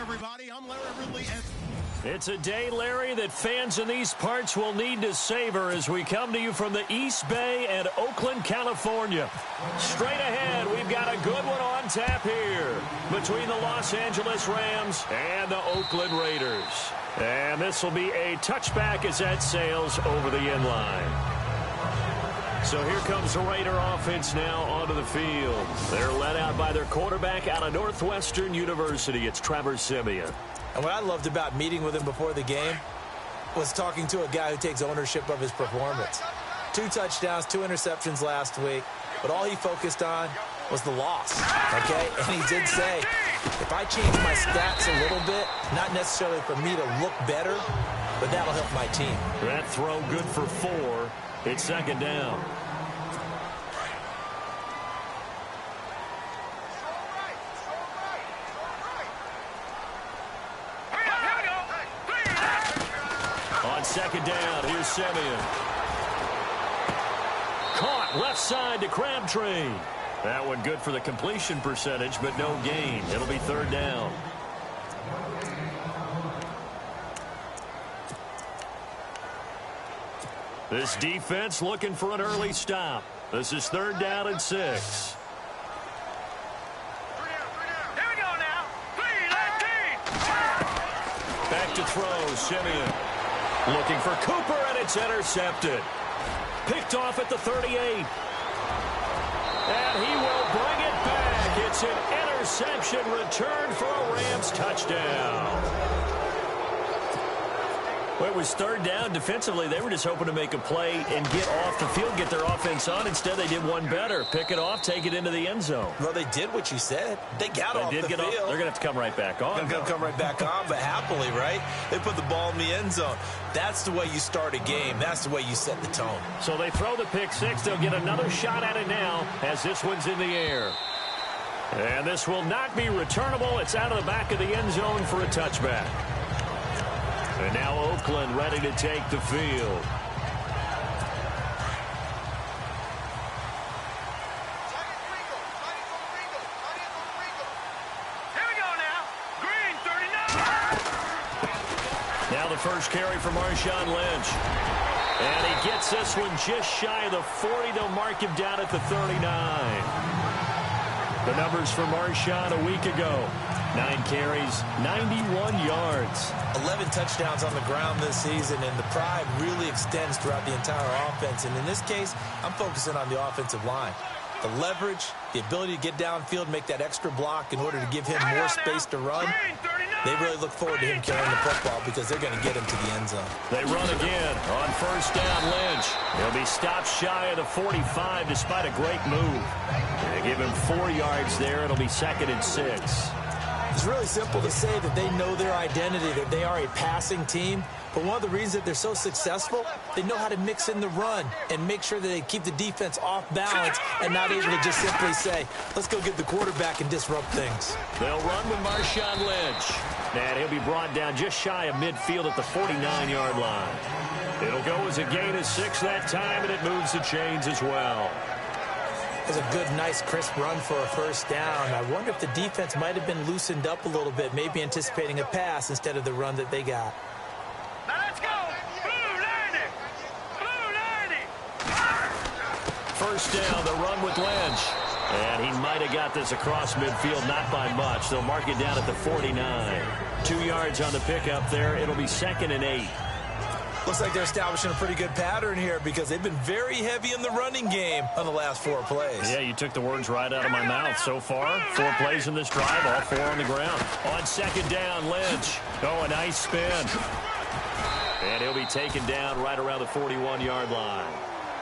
everybody. I'm Larry Ridley. It's a day, Larry, that fans in these parts will need to savor as we come to you from the East Bay and Oakland, California. Straight ahead, we've got a good one on tap here between the Los Angeles Rams and the Oakland Raiders. And this will be a touchback as that sails over the end line. So here comes the Raider offense now onto the field. They're led out by their quarterback out of Northwestern University. It's Trevor Siemian. And what I loved about meeting with him before the game was talking to a guy who takes ownership of his performance. 2 touchdowns, 2 interceptions last week, but all he focused on was the loss, okay? And he did say, if I change my stats a little bit, not necessarily for me to look better, but that'll help my team. That throw good for 4. It's second down. On second down, here's Siemian. Caught left side to Crabtree. That one good for the completion percentage, but no gain. It'll be third down. This defense looking for an early stop. This is third down and 6. Here we go now. Back to throw, Siemian. Looking for Cooper, and it's intercepted. Picked off at the 38. And he will bring it back. It's an interception return for a Rams touchdown. Well, it was third down. Defensively, they were just hoping to make a play and get off the field, get their offense on. Instead, they did one better. Pick it off, take it into the end zone. Well, they did what you said. They got off the field. They're going to have to come right back on. They're going to come right back on, but happily, right? They put the ball in the end zone. That's the way you start a game. That's the way you set the tone. So they throw the pick 6. They'll get another shot at it now as this one's in the air. And this will not be returnable. It's out of the back of the end zone for a touchback. And now Oakland ready to take the field. Here we go now. Green, 39. Now the first carry for Marshawn Lynch. And he gets this one just shy of the 40. They'll mark him down at the 39. The numbers for Marshawn a week ago. 9 carries, 91 yards. 11 touchdowns on the ground this season, and the pride really extends throughout the entire offense. And in this case, I'm focusing on the offensive line. The leverage, the ability to get downfield, make that extra block in order to give him more space to run. They really look forward to him carrying the football because they're going to get him to the end zone. They run again on first down. Lynch. He'll be stopped shy of the 45 despite a great move. They give him 4 yards there. It'll be second and 6. It's really simple to say that they know their identity, that they are a passing team. But one of the reasons that they're so successful, they know how to mix in the run and make sure that they keep the defense off balance and not able to just simply say, let's go get the quarterback and disrupt things. They'll run with Marshawn Lynch. And he'll be brought down just shy of midfield at the 49-yard line. It'll go as a gain of 6 that time, and it moves the chains as well. It's a good, nice, crisp run for a first down. I wonder if the defense might have been loosened up a little bit, maybe anticipating a pass instead of the run that they got. Now let's go. Blue 90. Blue 90. First down, the run with Lynch. And he might have got this across midfield, not by much. They'll mark it down at the 49. 2 yards on the pickup there. It'll be second and 8. Looks like they're establishing a pretty good pattern here because they've been very heavy in the running game on the last 4 plays. Yeah, you took the words right out of my mouth. So far, 4 plays in this drive, all 4 on the ground. On second down, Lynch. Oh, a nice spin. And he'll be taken down right around the 41-yard line.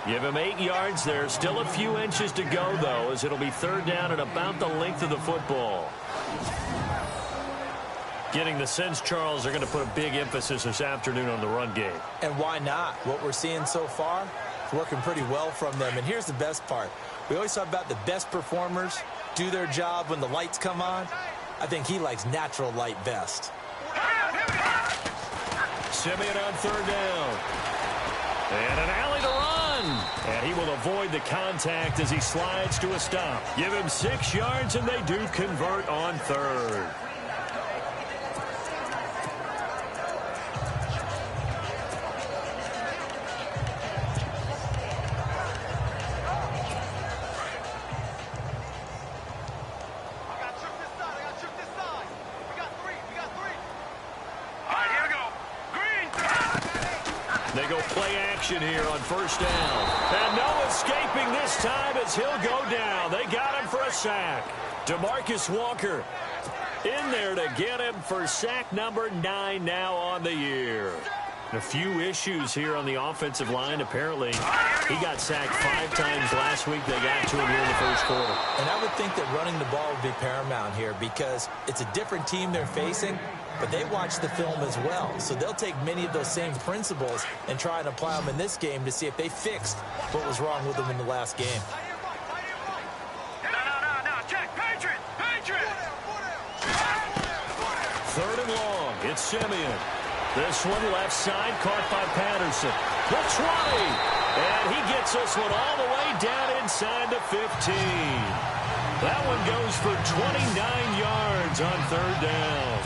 Give him 8 yards there. Still a few inches to go, though, as it'll be third down at about the length of the football. Getting the sense, Charles, they're going to put a big emphasis this afternoon on the run game. And why not? What we're seeing so far is working pretty well from them. And here's the best part. We always talk about the best performers do their job when the lights come on. I think he likes natural light best. Siemian on third down. And an alley to run. And he will avoid the contact as he slides to a stop. Give him 6 yards, and they do convert on third. They go play action here on first down. And no escaping this time as he'll go down. They got him for a sack. DeMarcus Walker in there to get him for sack number 9 now on the year. A few issues here on the offensive line. Apparently, he got sacked 5 times last week. They got to him here in the first quarter. And I would think that running the ball would be paramount here because it's a different team they're facing, but they watch the film as well. So they'll take many of those same principles and try and apply them in this game to see if they fixed what was wrong with them in the last game. No, check, Patriot! Third and long. It's Simeon. This one left side caught by Patterson. The 20. And he gets this one all the way down inside the 15. That one goes for 29 yards on third down.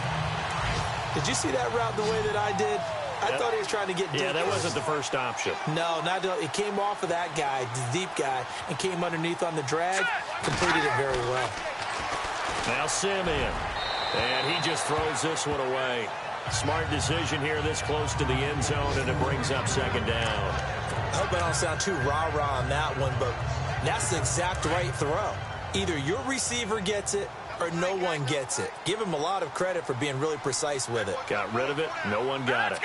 Did you see that route the way that I did? I thought he was trying to get deep. Yeah, that wasn't the first option. No, it came off of that guy, the deep guy, and came underneath on the drag. Completed it very well. Now Simeon. And he just throws this one away. Smart decision here this close to the end zone, and it brings up second down. I hope I don't sound too rah-rah on that one, but that's the exact right throw. Either your receiver gets it or no one gets it. Give him a lot of credit for being really precise with it. Got rid of it. No one got it.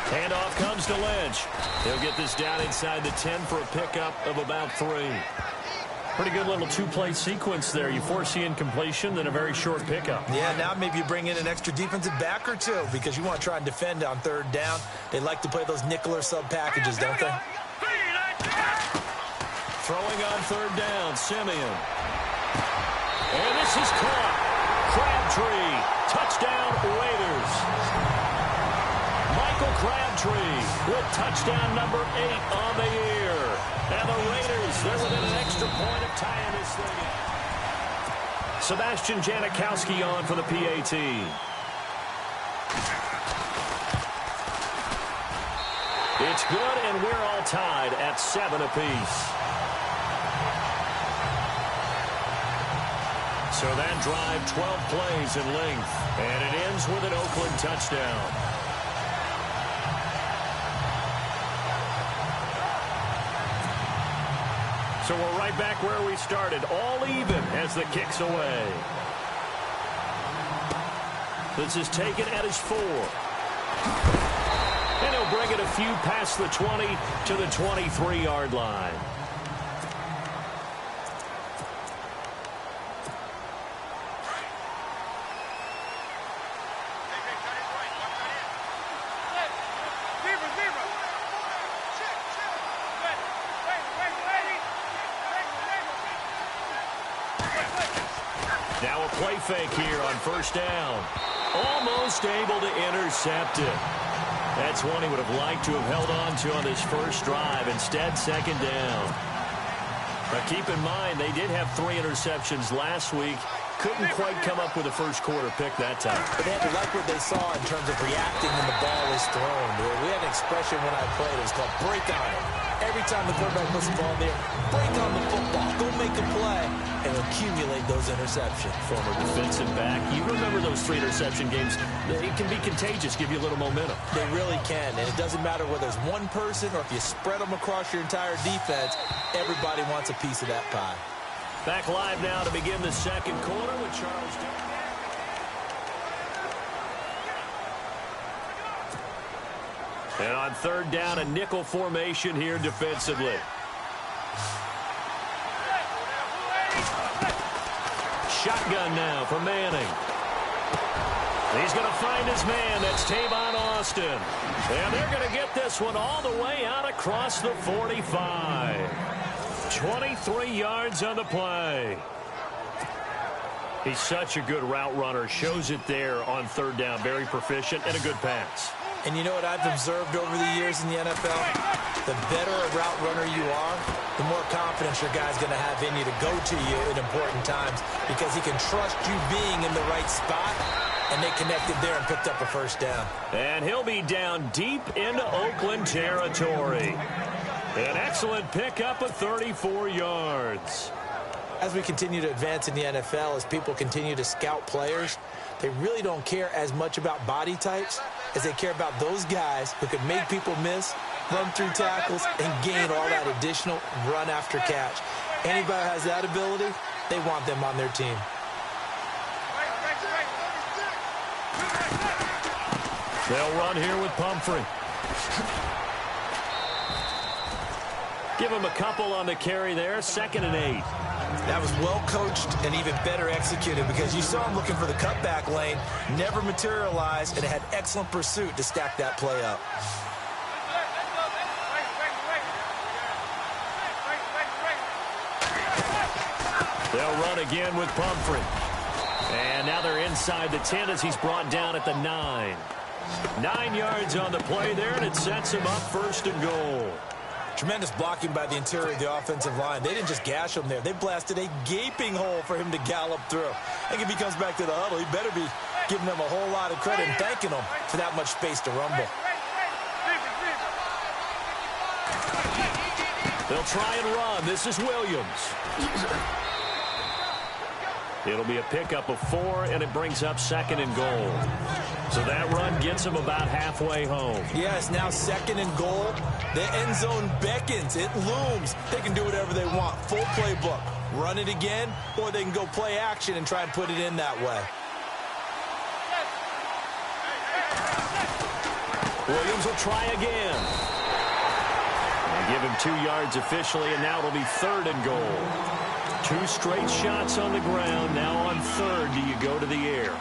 Handoff comes to Lynch. He'll get this down inside the 10 for a pickup of about 3. Pretty good little two-play sequence there. You force the incompletion, then a very short pickup. Yeah, now maybe you bring in an extra defensive back or two because you want to try and defend on third down. They like to play those nickel or sub packages, don't they? Throwing on third down, Simeon. And this is caught. Crabtree. Touchdown, Raiders. Michael Crabtree with touchdown number 8 on the year. And the Raiders, they're within an extra point of tying this thing up. Sebastian Janikowski on for the PAT. It's good, and we're all tied at 7 apiece. So that drive, 12 plays in length, and it ends with an Oakland touchdown. So we're right back where we started, all even as the kick's away. This is taken at his 4. And he'll bring it a few past the 20 to the 23-yard line. Now a play fake here on first down. Almost able to intercept it. That's one he would have liked to have held on to on his first drive. Instead, second down. But keep in mind, they did have 3 interceptions last week. Couldn't quite come up with a first quarter pick that time. But they had to like what they saw in terms of reacting when the ball is thrown. We had an expression when I played. It was called break on it. Every time the quarterback puts the ball in there, break on the football. Go make a play and accumulate those interceptions. Former defensive back. You remember those 3 interception games. It can be contagious, give you a little momentum. They really can, and it doesn't matter whether it's one person or if you spread them across your entire defense, everybody wants a piece of that pie. Back live now to begin the second quarter with Charles. And on third down, a nickel formation here defensively. Shotgun now for Manning. He's going to find his man. That's Tavon Austin. And they're going to get this one all the way out across the 45. 23 yards on the play. He's such a good route runner. Shows it there on third down. Very proficient and a good pass. And you know what I've observed over the years in the NFL? The better a route runner you are, the more confidence your guy's going to have in you to go to you at important times because he can trust you being in the right spot, and they connected there and picked up a first down. And he'll be down deep into Oakland territory. An excellent pickup of 34 yards. As we continue to advance in the NFL, as people continue to scout players, they really don't care as much about body types as they care about those guys who can make people miss, run through tackles, and gain all that additional run after catch. Anybody who has that ability, they want them on their team. They'll run here with Pumphrey. Give him a couple on the carry there, 2nd and 8. That was well coached and even better executed because you saw him looking for the cutback lane, never materialized, and had excellent pursuit to stack that play up. They'll run again with Pumphrey. And now they're inside the 10 as he's brought down at the 9. 9 yards on the play there, and it sets him up 1st and goal. Tremendous blocking by the interior of the offensive line. They didn't just gash him there. They blasted a gaping hole for him to gallop through. I think if he comes back to the huddle, he better be giving them a whole lot of credit and thanking them for that much space to rumble. They'll try and run. This is Williams. It'll be a pickup of 4, and it brings up 2nd and goal. So that run gets them about halfway home. Yeah, it's now 2nd and goal. The end zone beckons. It looms. They can do whatever they want. Full playbook. Run it again, or they can go play action and try and put it in that way. Williams will try again. They give him 2 yards officially, and now it'll be 3rd and goal. 2 straight shots on the ground. Now on 3rd, do you go to the air?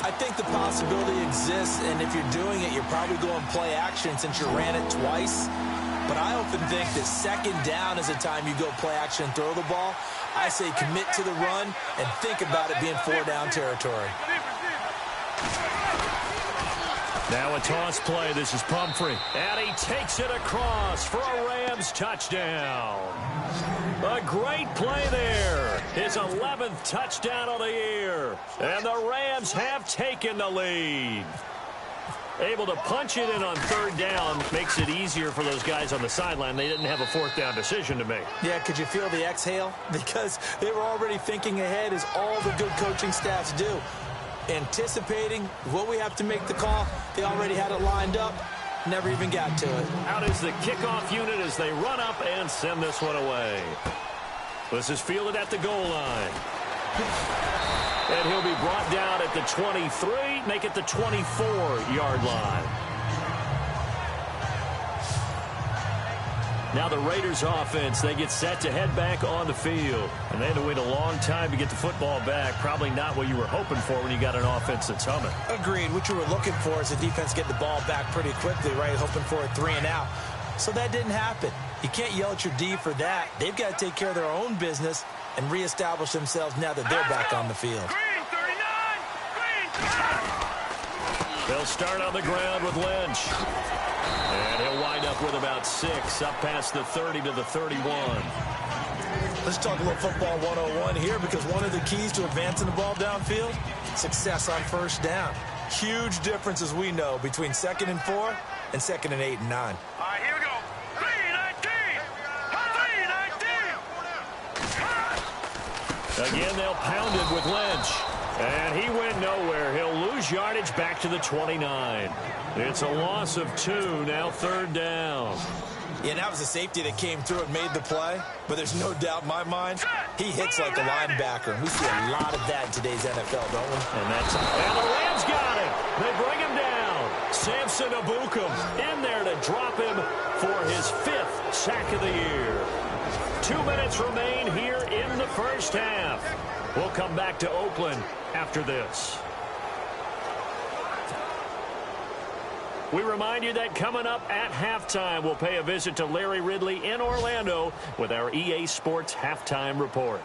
I think the possibility exists, and if you're doing it, you're probably going play action since you ran it twice. But I often think that 2nd down is the time you go play action and throw the ball. I say commit to the run and think about it being 4-down territory. Now a toss play. This is Pumphrey. And he takes it across for a Rams touchdown. A great play there. His 11th touchdown of the year. And the Rams have taken the lead. Able to punch it in on 3rd down makes it easier for those guys on the sideline. They didn't have a 4th down decision to make. Yeah, could you feel the exhale? Because they were already thinking ahead, as all the good coaching staffs do. Anticipating what we have to make the call. They already had it lined up. Never even got to it. Out is the kickoff unit as they run up and send this one away. This is fielded at the goal line. And he'll be brought down at the 23, make it the 24-yard line. Now the Raiders offense, they get set to head back on the field. And they had to wait a long time to get the football back. Probably not what you were hoping for when you got an offense that's humming. Agreed. What you were looking for is the defense get the ball back pretty quickly, right? Hoping for a 3 and out. So that didn't happen. You can't yell at your D for that. They've got to take care of their own business and reestablish themselves now that they're back on the field. Green 39! Green! They'll start on the ground with Lynch. And he'll wind up with about 6, up past the 30 to the 31. Let's talk a little football 101 here, because one of the keys to advancing the ball downfield, success on 1st down. Huge difference, as we know, between 2nd and 4 and 2nd and 8 and 9. All right, here we go. 3-19! 3-19! Again, they'll pound it with Lynch. And he went nowhere. He'll lose yardage back to the 29. It's a loss of 2, now 3rd down. Yeah, that was a safety that came through and made the play, but there's no doubt in my mind, he hits like a linebacker. And we see a lot of that in today's NFL, don't we? And the Rams got it. They bring him down. Samson Abukum in there to drop him for his 5th sack of the year. 2 minutes remain here in the 1st half. We'll come back to Oakland after this. We remind you that coming up at halftime, we'll pay a visit to Larry Ridley in Orlando with our EA Sports Halftime Report.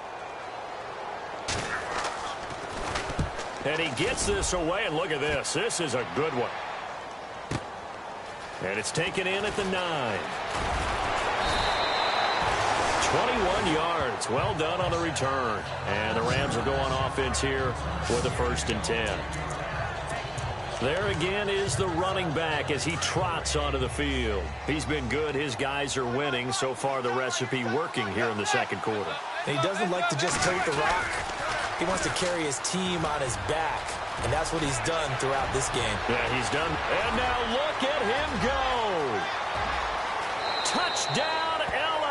And he gets this away, and look at this. This is a good one. And it's taken in at the 9. 21 yards. Well done on the return. And the Rams will go on offense here with a 1st and 10. There again is the running back as he trots onto the field. He's been good. His guys are winning. So far, the recipe working here in the 2nd quarter. And he doesn't like to just tote the rock. He wants to carry his team on his back. And that's what he's done throughout this game. Yeah, he's done. And now look at him go. Touchdown, L.A.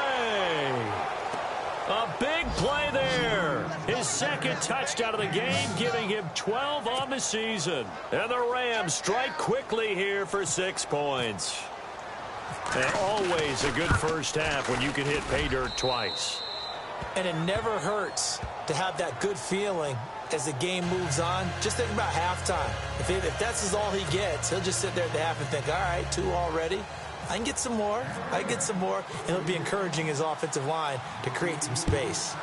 A big play there. His second touchdown of the game, giving him 12 on the season. And the Rams strike quickly here for 6 points. And always a good first half when you can hit pay dirt twice. And it never hurts to have that good feeling as the game moves on. Just think about halftime. If that's all he gets, he'll just sit there at the half and think, all right, 2 already. I can get some more. I can get some more. And it'll be encouraging his offensive line to create some space.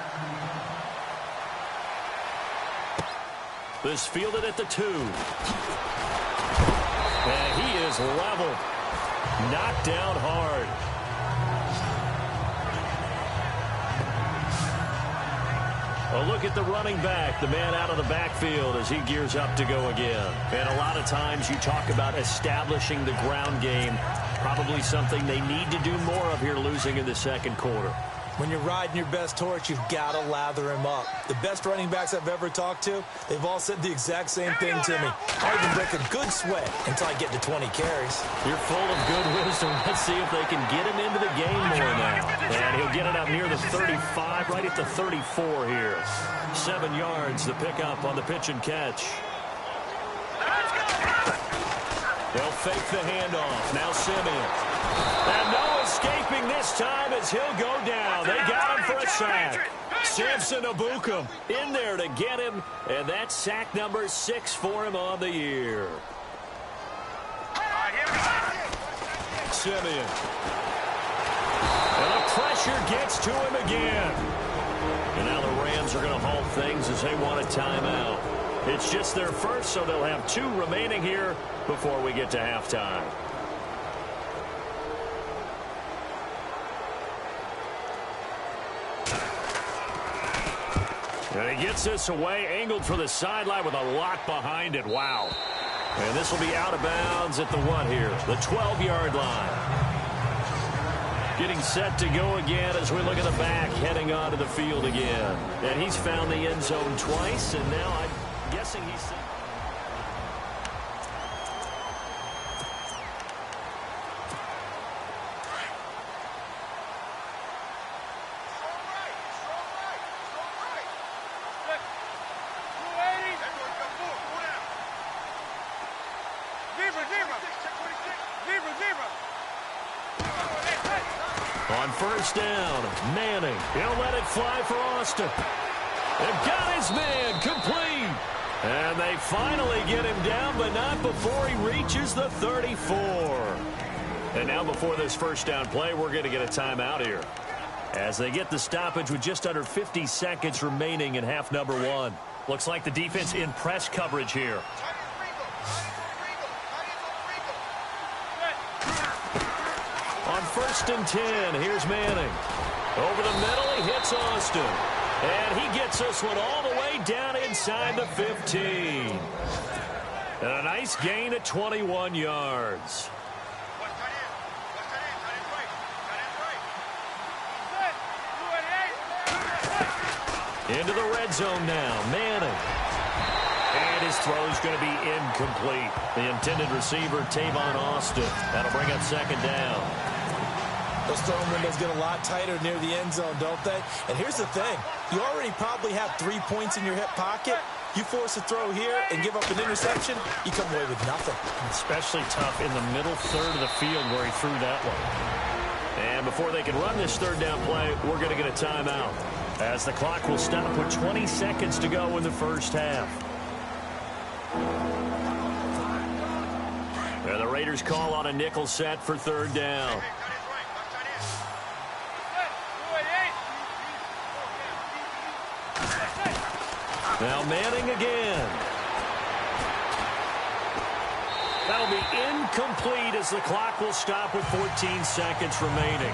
This fielded at the 2. And he is level. Knocked down hard. A look at the running back, the man out of the backfield as he gears up to go again. And a lot of times you talk about establishing the ground game. Probably something they need to do more of here, losing in the second quarter. When you're riding your best horse, you've got to lather him up. The best running backs I've ever talked to, they've all said the exact same thing to me. I even break a good sweat until I get to 20 carries. You're full of good wisdom. Let's see if they can get him into the game more now. And he'll get it up near the 35, right at the 34 here. 7 yards, the pickup on the pitch and catch. They'll fake the handoff. Now Simeon. And no escaping this time as he'll go down. They got him for a sack. Samson Abukum in there to get him. And that's sack number 6 for him on the year. Simeon. And the pressure gets to him again. And now the Rams are going to halt things as they want a timeout. It's just their first, so they'll have 2 remaining here before we get to halftime. And he gets this away, angled for the sideline with a lock behind it. Wow. And this will be out of bounds at the what here? The 12-yard line. Getting set to go again as we look at the back, heading onto the field again. And he's found the end zone twice, and now I'm guessing he's... On first down, Manning. He'll let it fly for Austin. They've got his man complete. And they finally get him down, but not before he reaches the 34. And now before this first down play, we're going to get a timeout here. As they get the stoppage with just under 50 seconds remaining in half number 1. Looks like the defense in press coverage here. On first and 10, here's Manning. Over the middle, he hits Austin. And he gets this one all the way down inside the 15. And a nice gain at 21 yards. Into the red zone now, Manning. And his throw is going to be incomplete. The intended receiver, Tavon Austin. That'll bring up second down. Those throwing windows get a lot tighter near the end zone, don't they? And here's the thing. You already probably have 3 points in your hip pocket. You force a throw here and give up an interception, you come away with nothing. Especially tough in the middle third of the field where he threw that one. And before they can run this third down play, we're going to get a timeout, as the clock will stop with 20 seconds to go in the first half. And the Raiders call on a nickel set for third down. Now Manning again. That'll be incomplete as the clock will stop with 14 seconds remaining.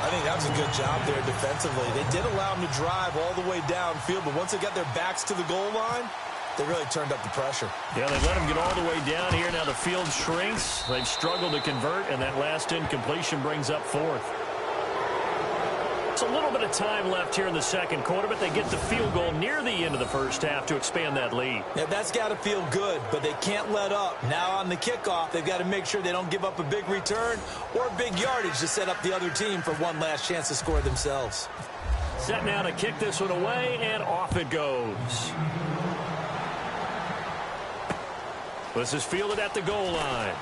I think that was a good job there defensively. They did allow them to drive all the way downfield, but once they got their backs to the goal line, they really turned up the pressure. Yeah, they let them get all the way down here. Now the field shrinks. They've struggled to convert, and that last incompletion brings up fourth. It's a little bit of time left here in the second quarter, but they get the field goal near the end of the first half to expand that lead. Yeah, that's got to feel good, but they can't let up. Now on the kickoff, they've got to make sure they don't give up a big return or big yardage to set up the other team for one last chance to score themselves. Set now to kick this one away, and off it goes. This is fielded at the goal line.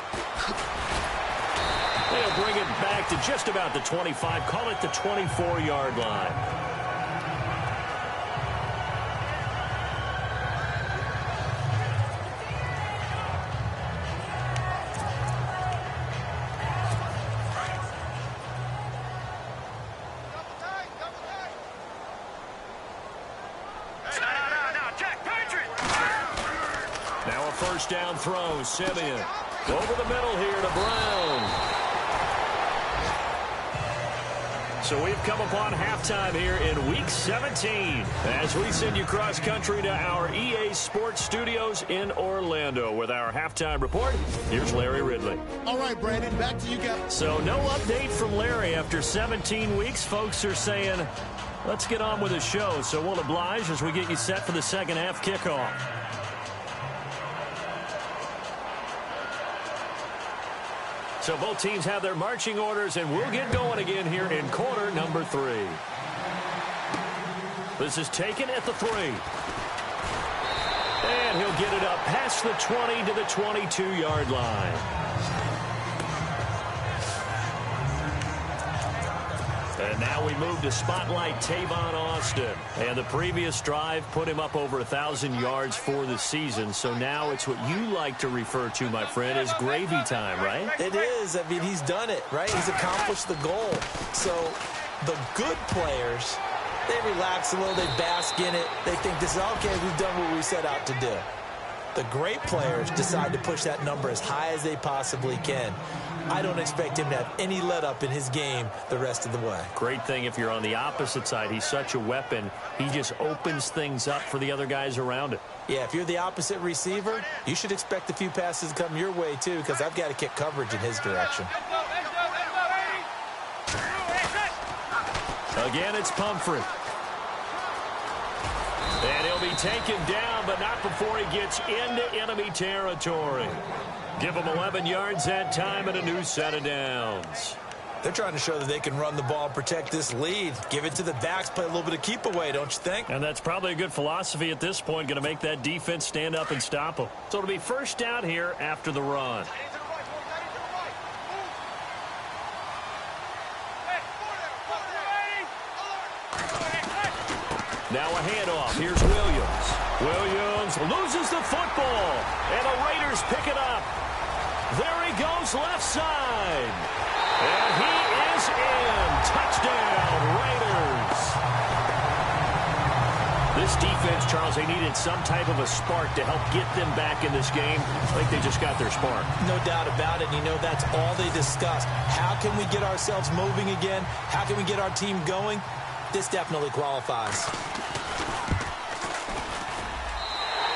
They'll bring it back to just about the 25. Call it the 24-yard line. Now a first down throw. Simeon over the middle here to Brown. So we've come upon halftime here in Week 17 as we send you cross-country to our EA Sports Studios in Orlando with our halftime report. Here's Larry Ridley. All right, Brandon, back to you guys. So no update from Larry after 17 weeks. Folks are saying, let's get on with the show. So we'll oblige as we get you set for the second half kickoff. So both teams have their marching orders, and we'll get going again here in quarter number 3. This is taken at the 3. And he'll get it up past the 20 to the 22-yard line. And now we move to spotlight Tavon Austin. And the previous drive put him up over 1,000 yards for the season. So now it's what you like to refer to, my friend, as gravy time, right? It is. I mean, he's done it, right? He's accomplished the goal. So the good players, they relax a little. They bask in it. They think this is okay. We've done what we set out to do. The great players decide to push that number as high as they possibly can. I don't expect him to have any let-up in his game the rest of the way. Great thing if you're on the opposite side. He's such a weapon. He just opens things up for the other guys around it. Yeah, if you're the opposite receiver, you should expect a few passes to come your way, too, because I've got to kick coverage in his direction. Again, it's Pumphrey. And he'll be taken down, but not before he gets into enemy territory. Give him 11 yards that time and a new set of downs. They're trying to show that they can run the ball and protect this lead. Give it to the backs, play a little bit of keep away, don't you think? And that's probably a good philosophy at this point, going to make that defense stand up and stop them. So it'll be first down here after the run. Now a handoff. Here's Williams. Williams loses the football, and the Raiders pick it up. There he goes left side. And he is in. Touchdown, Raiders. This defense, Charles, they needed some type of a spark to help get them back in this game. I think they just got their spark. No doubt about it. You know, that's all they discussed. How can we get ourselves moving again? How can we get our team going? This definitely qualifies.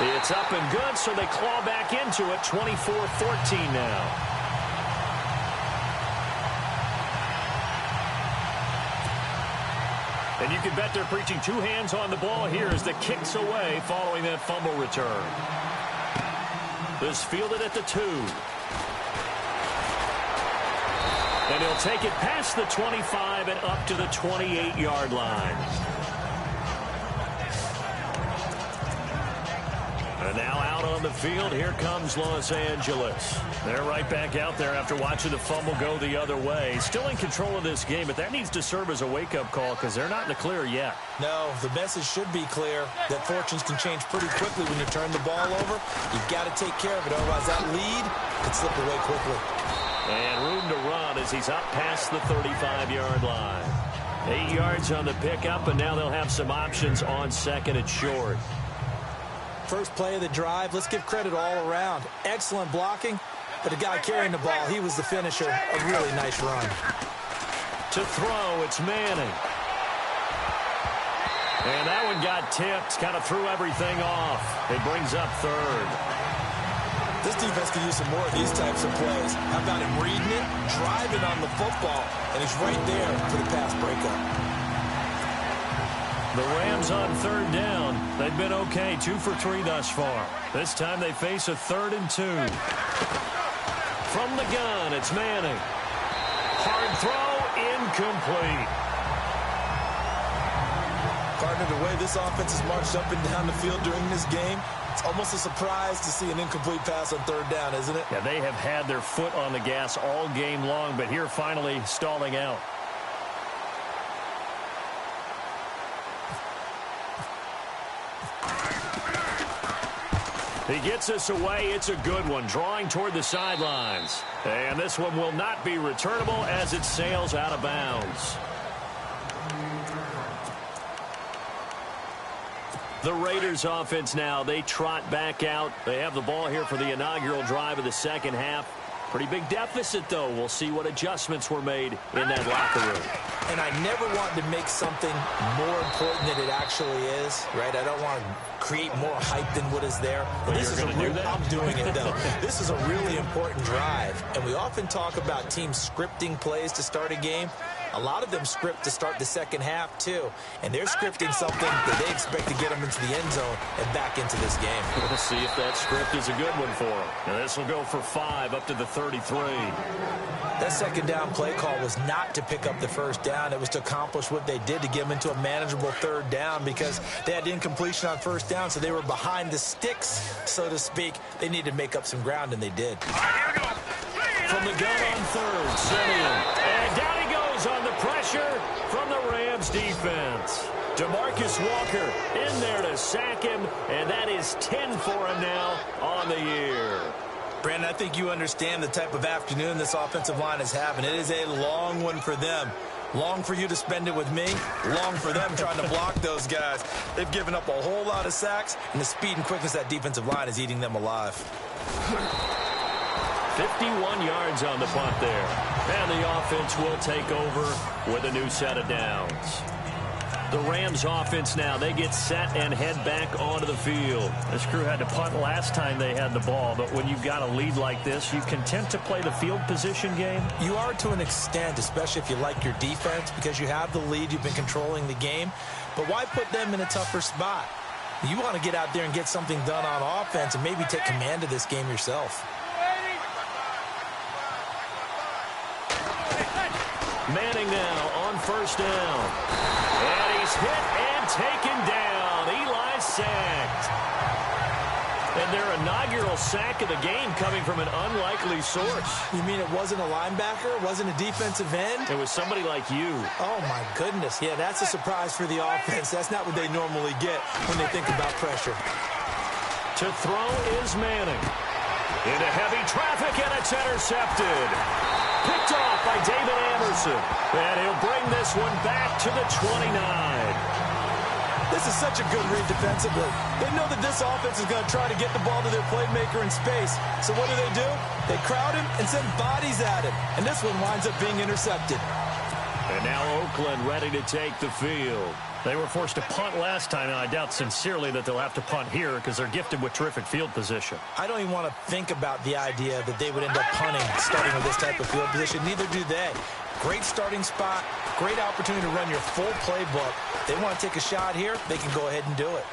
It's up and good, so they claw back into it. 24-14 now. And you can bet they're preaching two hands on the ball here as the kick's away following that fumble return. This fielded at the 2. And he'll take it past the 25 and up to the 28-yard line. And now out on the field, here comes Los Angeles. They're right back out there after watching the fumble go the other way. Still in control of this game, but that needs to serve as a wake-up call because they're not in the clear yet. No, the message should be clear that fortunes can change pretty quickly when you turn the ball over. You've got to take care of it, otherwise that lead could slip away quickly. And room to run as he's up past the 35-yard line. 8 yards on the pickup, and now they'll have some options on second and short. First play of the drive, let's give credit all around. Excellent blocking, but the guy carrying the ball, he was the finisher. A really nice run. To throw, it's Manning. And that one got tipped, kind of threw everything off. It brings up third. This defense could use some more of these types of plays. How about him reading it, driving on the football, and he's right there for the pass breakup. The Rams on third down. They've been okay, 2 for 3 thus far. This time they face a 3rd and 2. From the gun, it's Manning. Hard throw, incomplete. Partner, the way this offense has marched up and down the field during this game, it's almost a surprise to see an incomplete pass on third down, isn't it? Yeah, they have had their foot on the gas all game long, but here finally stalling out. He gets us away. It's a good one, drawing toward the sidelines. And this one will not be returnable as it sails out of bounds. The Raiders offense now, they trot back out. They have the ball here for the inaugural drive of the second half. Pretty big deficit, though. We'll see what adjustments were made in that locker room. And I never want to make something more important than it actually is, right? I don't want to create more hype than what is there. But this is a real, I'm doing it, though. This is a really important drive. And we often talk about teams scripting plays to start a game. A lot of them script to start the second half, too. And they're scripting something that they expect to get them into the end zone and back into this game. Let's see if that script is a good one for them. Now this will go for 5 up to the 33. That second down play call was not to pick up the first down. It was to accomplish what they did to get them into a manageable third down because they had incompletion on first down, so they were behind the sticks, so to speak. They needed to make up some ground, and they did. From the gun on third, Simeon. And down he goes on the pressure from the Rams defense. DeMarcus Walker in there to sack him, and that is 10 for him now on the year. Brandon, I think you understand the type of afternoon this offensive line is having. It is a long one for them. Long for you to spend it with me. Long for them trying to block those guys. They've given up a whole lot of sacks, and the speed and quickness of that defensive line is eating them alive. 51 yards on the punt there. And the offense will take over with a new set of downs. The Rams offense now, they get set and head back onto the field. This crew had to punt last time they had the ball, but when you've got a lead like this, you content to play the field position game? You are to an extent, especially if you like your defense, because you have the lead, you've been controlling the game. But why put them in a tougher spot? You want to get out there and get something done on offense and maybe take command of this game yourself. Manning now on first down. And he's hit and taken down. Eli sacked. And their inaugural sack of the game coming from an unlikely source. You mean it wasn't a linebacker? It wasn't a defensive end? It was somebody like you. Oh, my goodness. Yeah, that's a surprise for the offense. That's not what they normally get when they think about pressure. To throw is Manning. Into heavy traffic, and it's intercepted. Picked off by David Anderson. And he'll bring this one back to the 29. This is such a good read defensively. They know that this offense is going to try to get the ball to their playmaker in space. So what do? They crowd him and send bodies at him. And this one winds up being intercepted. And now Oakland ready to take the field. They were forced to punt last time, and I doubt sincerely that they'll have to punt here because they're gifted with terrific field position. I don't even want to think about the idea that they would end up punting starting with this type of field position. Neither do they. Great starting spot, great opportunity to run your full playbook. If they want to take a shot here, they can go ahead and do it.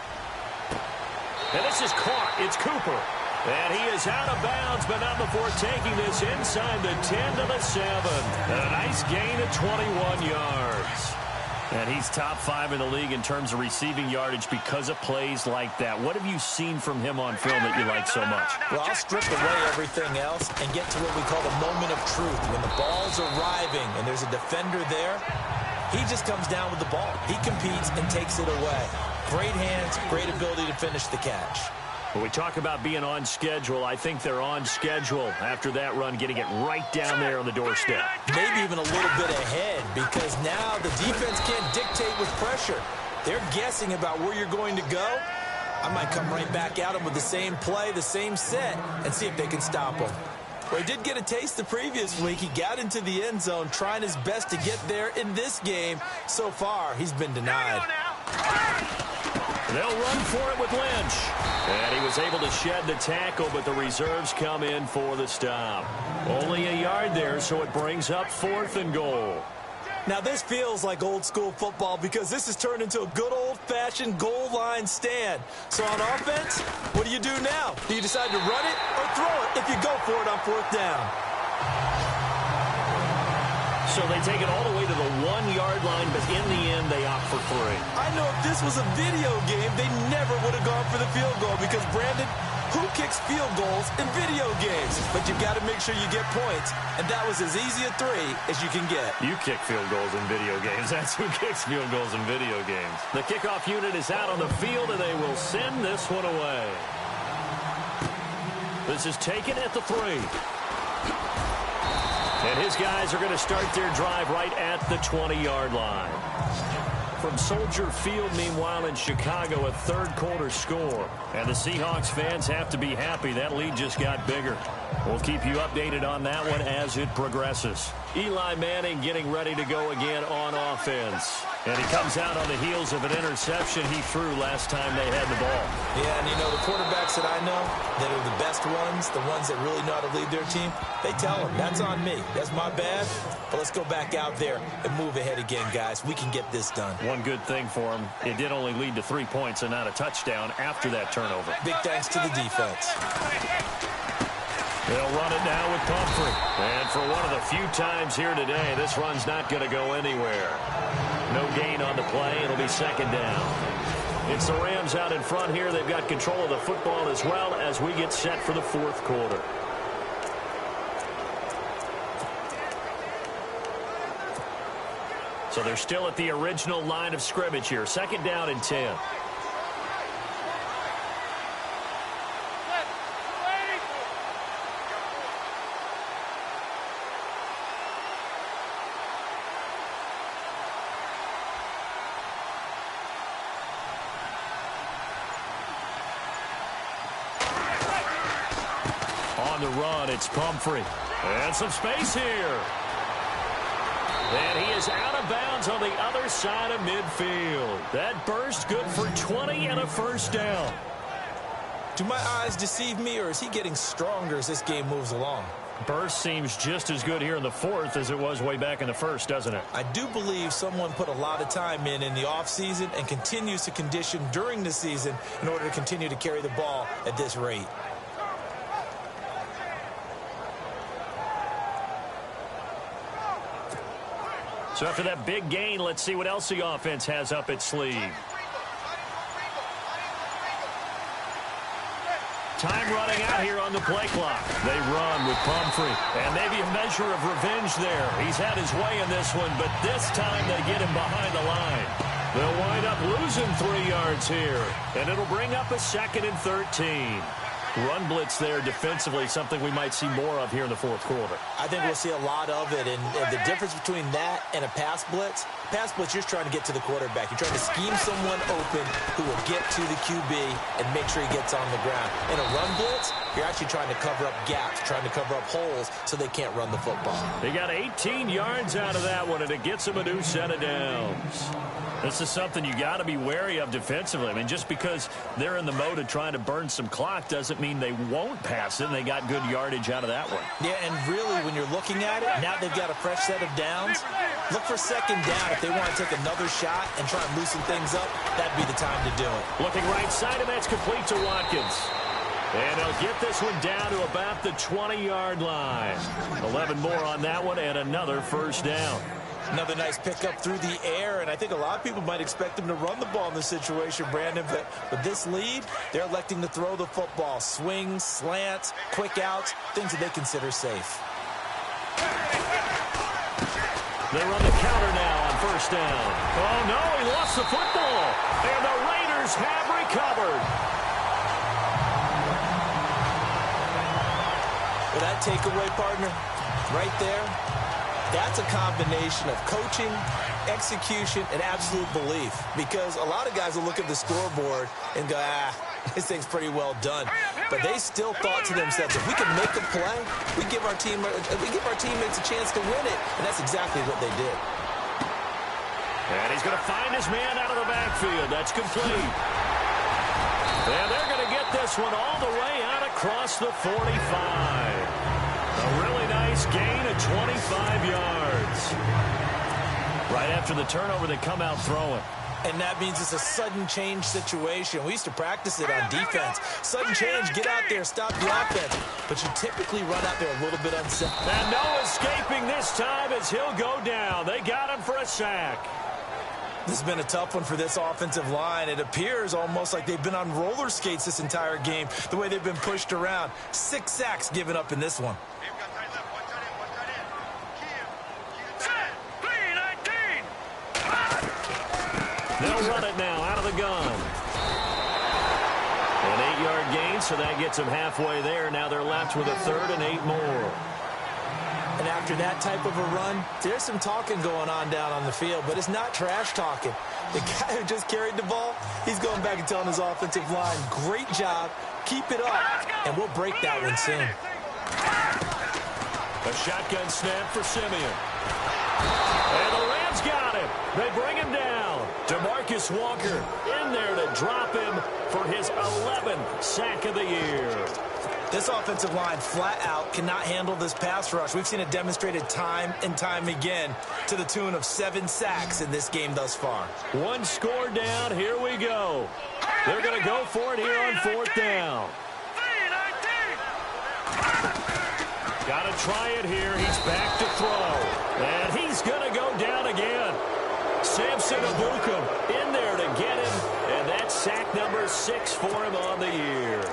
And this is caught. It's Cooper. And he is out of bounds, but not before taking this inside the 10 to the 7. A nice gain of 21 yards. And he's top 5 in the league in terms of receiving yardage because of plays like that. What have you seen from him on film that you like so much? Well, I'll strip away everything else and get to what we call the moment of truth. When the ball's arriving and there's a defender there, he just comes down with the ball. He competes and takes it away. Great hands, great ability to finish the catch. When we talk about being on schedule, I think they're on schedule after that run, getting it right down there on the doorstep. Maybe even a little bit ahead because now the defense can't dictate with pressure. They're guessing about where you're going to go. I might come right back at them with the same play, the same set, and see if they can stop them. Well, he did get a taste the previous week. He got into the end zone trying his best to get there in this game. So far, he's been denied. They'll run for it with Lynch. And he was able to shed the tackle, but the reserves come in for the stop. Only a yard there, so it brings up 4th and goal. Now, this feels like old-school football because this has turned into a good old-fashioned goal line stand. So on offense, what do you do now? Do you decide to run it or throw it if you go for it on 4th down? So they take it all the way to the 1-yard line, but in the end, they opt for 3. I know if this was a video game, they never would have gone for the field goal because, Brandon, who kicks field goals in video games? But you've got to make sure you get points, and that was as easy a 3 as you can get. You kick field goals in video games. That's who kicks field goals in video games. The kickoff unit is out on the field, and they will send this one away. This is taken at the 3. And his guys are going to start their drive right at the 20-yard line. From Soldier Field, meanwhile, in Chicago, a third-quarter score. And the Seahawks fans have to be happy. That lead just got bigger. We'll keep you updated on that one as it progresses. Eli Manning getting ready to go again on offense. And he comes out on the heels of an interception he threw last time they had the ball. Yeah, and you know, the quarterbacks that I know that are the best ones, the ones that really know how to lead their team, they tell them, that's on me. That's my bad. But let's go back out there and move ahead again, guys. We can get this done. One good thing for him, it did only lead to 3 points and not a touchdown after that turnover. Big thanks to the defense. They'll run it now with Pumphrey. And for one of the few times here today, this run's not going to go anywhere. No gain on the play. It'll be 2nd down. It's the Rams out in front here. They've got control of the football as well as we get set for the 4th quarter. So they're still at the original line of scrimmage here. 2nd down and 10. On the run, it's Pumphrey. And some space here. And he is out of bounds on the other side of midfield. That burst good for 20 and a 1st down. Do my eyes deceive me, or is he getting stronger as this game moves along? Burst seems just as good here in the 4th as it was way back in the 1st, doesn't it? I do believe someone put a lot of time in the offseason and continues to condition during the season in order to continue to carry the ball at this rate. So after that big gain, let's see what else the offense has up its sleeve. Time running out here on the play clock. They run with Pumphrey. And maybe a measure of revenge there. He's had his way in this one, but this time they get him behind the line. They'll wind up losing 3 yards here. And it'll bring up a 2nd and 13. Run blitz there defensively, something we might see more of here in the 4th quarter. I think we'll see a lot of it, and the difference between that and a pass blitz, you're trying to get to the quarterback. You're trying to scheme someone open who will get to the QB and make sure he gets on the ground. In a run blitz, you're actually trying to cover up gaps, trying to cover up holes so they can't run the football. They got 18 yards out of that one, and it gets them a new set of downs. This is something you got to be wary of defensively. I mean, just because they're in the mode of trying to burn some clock doesn't mean they won't pass it, and they got good yardage out of that one. Yeah, and really, when you're looking at it, now they've got a fresh set of downs. Look for 2nd down. If they want to take another shot and try and loosen things up, that'd be the time to do it. Looking right side, and that's complete to Watkins. And they'll get this one down to about the 20-yard line. 11 more on that one, and another 1st down. Another nice pickup through the air, and I think a lot of people might expect them to run the ball in this situation, Brandon, but with this lead, they're electing to throw the football. Swings, slants, quick outs, things that they consider safe. They run the counter now on 1st down. Oh, no, he lost the football, and the Raiders have recovered. Well, that takeaway, partner, right there, that's a combination of coaching, execution, and absolute belief. Because a lot of guys will look at the scoreboard and go, this thing's pretty well done. But they still thought to themselves, if we can make a play, we give our teammates a chance to win it. And that's exactly what they did. And he's going to find his man out of the backfield. That's complete. And they're going to get this one all the way out across the 45. A really nice gain of 25 yards. Right after the turnover, they come out throwing. And that means it's a sudden change situation. We used to practice it on defense. Sudden change, get out there, stop the offense. But you typically run out there a little bit unset. And no escaping this time as he'll go down. They got him for a sack. This has been a tough one for this offensive line. It appears almost like they've been on roller skates this entire game, the way they've been pushed around. 6 sacks given up in this one. They'll run it now out of the gun. An 8-yard gain, so that gets them halfway there. Now they're left with a 3rd and 8 more. And after that type of a run, there's some talking going on down on the field, but it's not trash talking. The guy who just carried the ball, he's going back and telling his offensive line, great job, keep it up, and we'll break that one soon. A shotgun snap for Simeon. And the Rams got him. They bring him down. DeMarcus Walker in there to drop him for his 11th sack of the year. This offensive line flat out cannot handle this pass rush. We've seen it demonstrated time and time again to the tune of 7 sacks in this game thus far. 1 score down. Here we go. They're going to go for it here on 4th down. Got to try it here. He's back to throw. And he's going to go down again. Samson Abukum in there to get him. And that's sack number 6 for him on the year.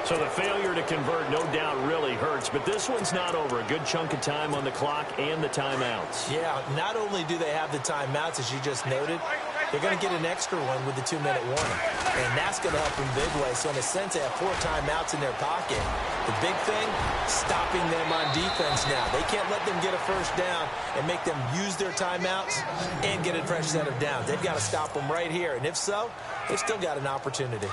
So the failure to convert, no doubt, really hurts. But this one's not over. A good chunk of time on the clock and the timeouts. Yeah, not only do they have the timeouts, as you just noted, they're going to get an extra one with the 2-minute warning. And that's going to help them big way. So in a sense, they have 4 timeouts in their pocket. The big thing, stopping them on defense now. They can't let them get a first down and make them use their timeouts and get a fresh set of downs. They've got to stop them right here. And if so, they've still got an opportunity.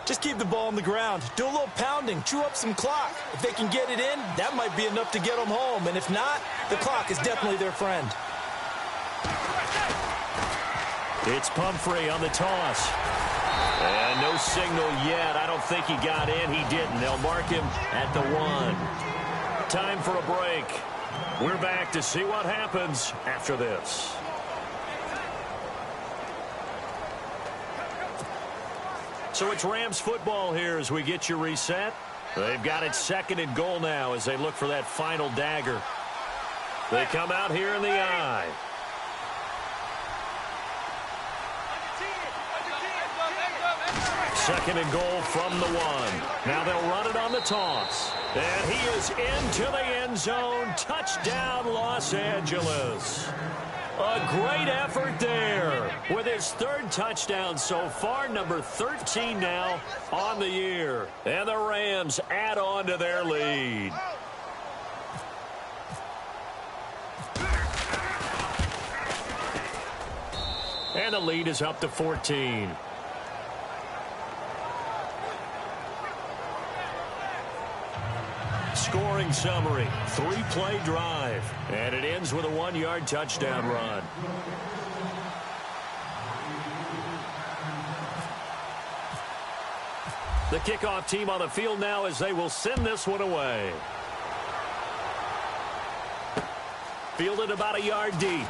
Just keep the ball on the ground. Do a little pounding. Chew up some clock. If they can get it in, that might be enough to get them home. And if not, the clock is definitely their friend. It's Pumphrey on the toss. And no signal yet. I don't think he got in. He didn't. They'll mark him at the 1. Time for a break. We're back to see what happens after this. So it's Rams football here as we get you reset. They've got it 2nd and goal now as they look for that final dagger. They come out here in the eye. Second and goal from the 1. Now they'll run it on the toss. And he is into the end zone. Touchdown, Los Angeles. A great effort there with his 3rd touchdown so far, number 13 now on the year. And the Rams add on to their lead. And the lead is up to 14. Scoring summary, 3-play drive, and it ends with a 1-yard touchdown run. The kickoff team on the field now as they will send this one away. Fielded about a yard deep.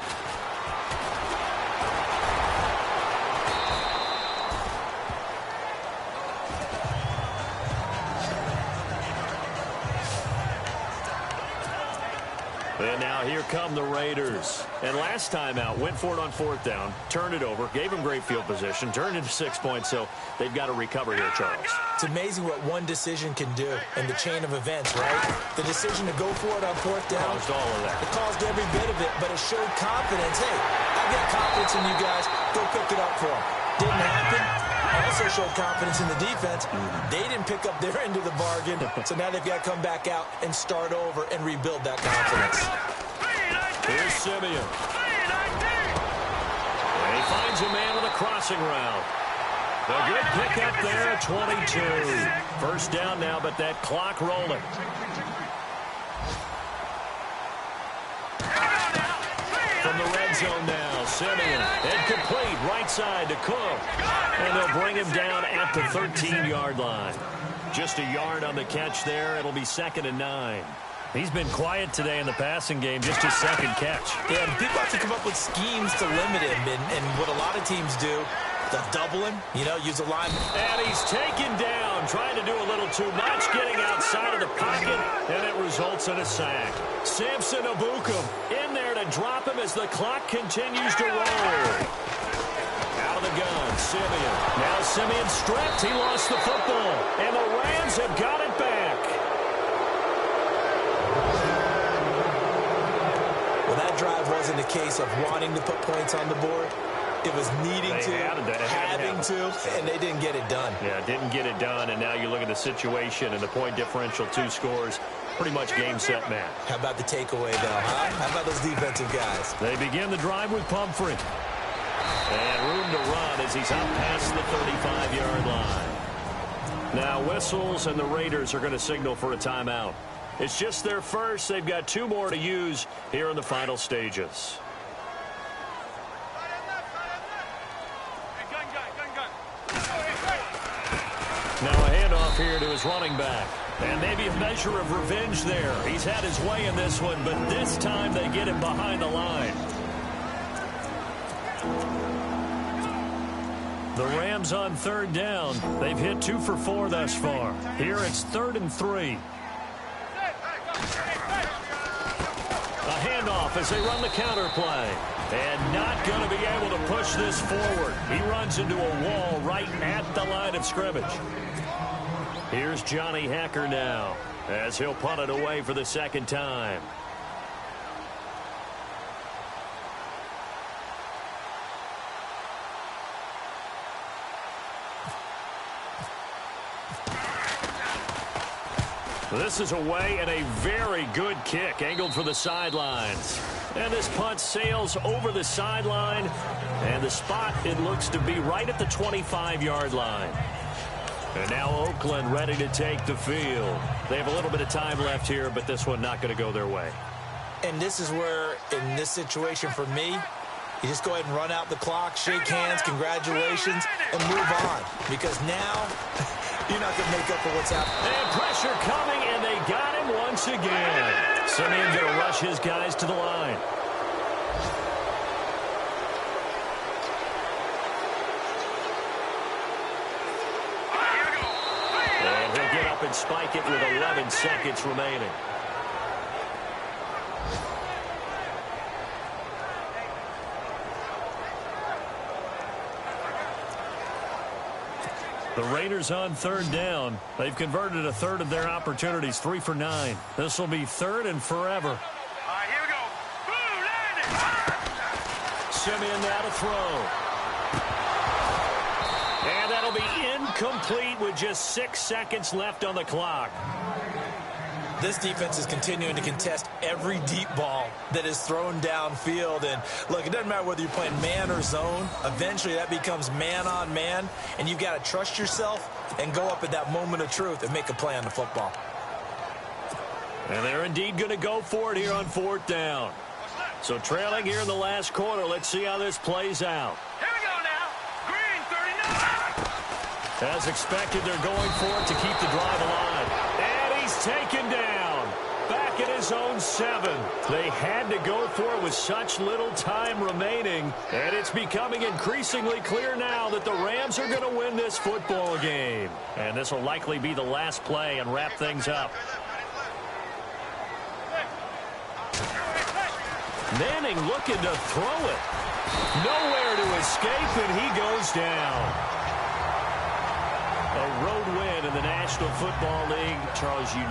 And now here come the Raiders. And last time out, went for it on 4th down, turned it over, gave them great field position, turned it to 6 points, so they've got to recover here, Charles. It's amazing what one decision can do in the chain of events, right? The decision to go for it on 4th down. Caused all of that. It caused every bit of it, but it showed confidence. Hey, I've got confidence in you guys. Go pick it up for them. Didn't happen. Also showed confidence in the defense. They didn't pick up their end of the bargain, so now they've got to come back out and start over and rebuild that confidence. Here's Simeon. And he finds a man with a crossing route. A good pick up there at 22. First down now, but that clock rolling. From the red zone now, Simeon. And complete right side to Cook. And they'll bring him down at the 13-yard line. Just a yard on the catch there. It'll be 2nd and 9. He's been quiet today in the passing game, just his second catch. Yeah, and people have to come up with schemes to limit him, and what a lot of teams do, they'll double him, use a line. And he's taken down, trying to do a little too much, getting outside of the pocket, and it results in a sack. Samson Abukum in there to drop him as the clock continues to roll. Out of the gun, Simeon. Now Simeon stripped. He lost the football, and the Rams have got it back. Well, that drive wasn't a case of wanting to put points on the board. It was needing having to, and they didn't get it done. Yeah, didn't get it done, and now you look at the situation and the point differential, 2 scores, pretty much game, set, match. How about the takeaway, though, huh? How about those defensive guys? They begin the drive with Pumphrey. And room to run as he's out past the 35-yard line. Now whistles, and the Raiders are going to signal for a timeout. It's just their first. They've got 2 more to use here in the final stages. Now a handoff here to his running back. And maybe a measure of revenge there. He's had his way in this one, but this time they get him behind the line. The Rams on 3rd down. They've hit 2 for 4 thus far. Here it's 3rd and 3. A handoff as they run the counter play. And not going to be able to push this forward. He runs into a wall right at the line of scrimmage. Here's Johnny Hacker now as he'll punt it away for the 2nd time. This is away and a very good kick angled for the sidelines. And this punt sails over the sideline. And the spot, it looks to be right at the 25-yard line. And now Oakland ready to take the field. They have a little bit of time left here, but this one not going to go their way. And this is where, in this situation for me, you just go ahead and run out the clock, shake hands, congratulations, and move on. Because now, you're not going to make up for what's happening. And pressure coming, and they got him once again. Simeon going to rush his guys to the line. And he'll get up and spike it with 11 seconds remaining. The Raiders on 3rd down. They've converted a 1/3 of their opportunities, 3 for 9. This will be 3rd and forever. All right, here we go. Boom, landing. Simeon now to throw. And that'll be incomplete with just 6 seconds left on the clock. This defense is continuing to contest every deep ball that is thrown downfield. And, look, it doesn't matter whether you're playing man or zone. Eventually that becomes man on man, and you've got to trust yourself and go up at that moment of truth and make a play on the football. And they're indeed going to go for it here on 4th down. So trailing here in the last quarter, let's see how this plays out. Here we go now. Green, 39. As expected, they're going for it to keep the drive alive. And he's taken down. Back at his own 7. They had to go for it with such little time remaining. And it's becoming increasingly clear now that the Rams are going to win this football game. And this will likely be the last play and wrap things up. Manning looking to throw it. Nowhere to escape, and he goes down. A road win in the National Football League. Charles, you